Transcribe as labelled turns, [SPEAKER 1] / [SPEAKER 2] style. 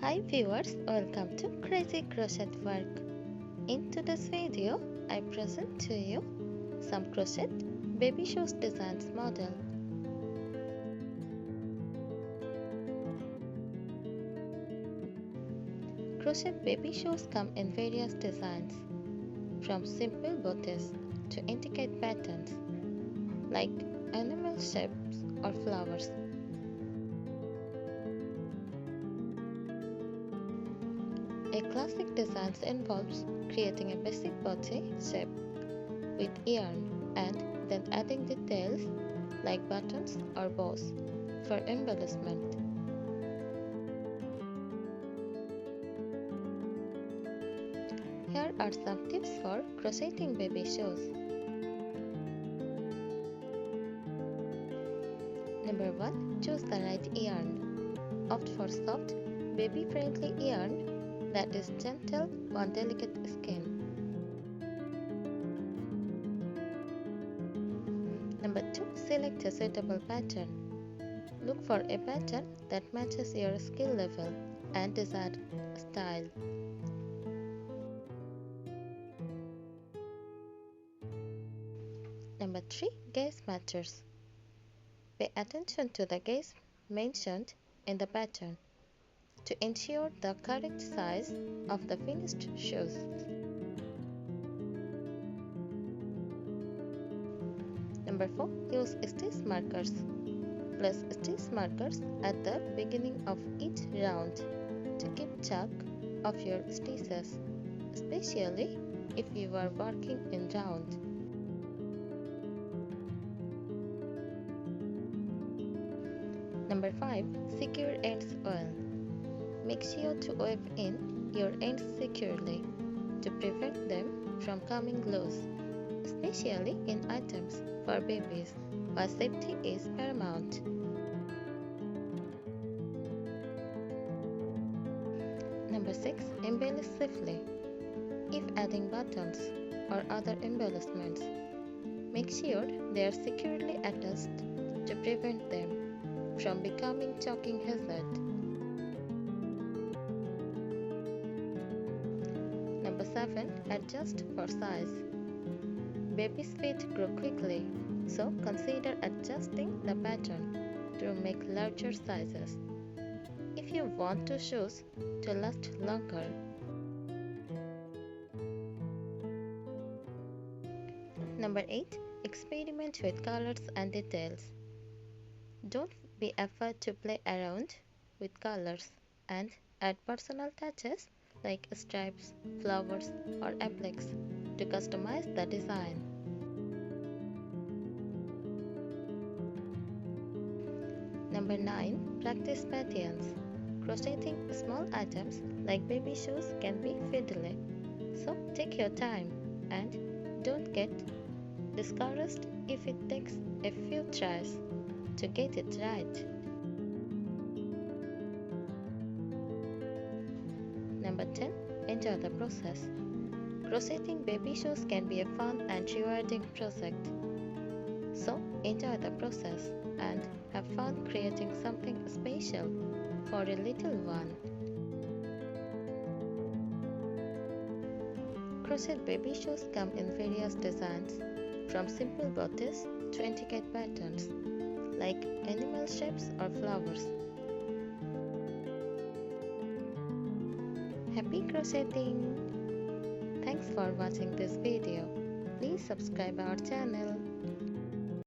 [SPEAKER 1] Hi viewers, welcome to Crazy Crochet Work. In today's video, I present to you some crochet baby shoes designs model. Crochet baby shoes come in various designs, from simple bodice to intricate patterns like animal shapes or flowers. A classic design involves creating a basic body shape with yarn and then adding details like buttons or bows for embellishment. Here are some tips for crocheting baby shoes. Number 1. Choose the right yarn. Opt for soft, baby-friendly yarn that is gentle on delicate skin. Number 2. Select a suitable pattern. Look for a pattern that matches your skill level and desired style. Number 3. Gaze matters. Pay attention to the gaze mentioned in the pattern to ensure the correct size of the finished shoes. Number 4. Use stitch markers. Place stitch markers at the beginning of each round to keep track of your stitches, especially if you are working in round. Number 5. Secure ends well. Make sure to weave in your ends securely to prevent them from coming loose, especially in items for babies where safety is paramount. Number 6. Embellish safely. If adding buttons or other embellishments, make sure they are securely attached to prevent them from becoming choking hazard. Number 7. Adjust for size. Baby's feet grow quickly, so consider adjusting the pattern to make larger sizes if you want your shoes to last longer. Number 8. Experiment with colors and details. Don't be afraid to play around with colors and add personal touches like stripes, flowers, or appliques to customize the design. Number 9. Practice patterns. Crocheting small items like baby shoes can be fiddly, so take your time and don't get discouraged if it takes a few tries to get it right. Number 10. Enjoy the process. Crocheting baby shoes can be a fun and rewarding project. So enjoy the process and have fun creating something special for a little one. Crochet baby shoes come in various designs, from simple bodice to intricate patterns like animal shapes or flowers. Happy crocheting! Thanks for watching this video. Please subscribe our channel.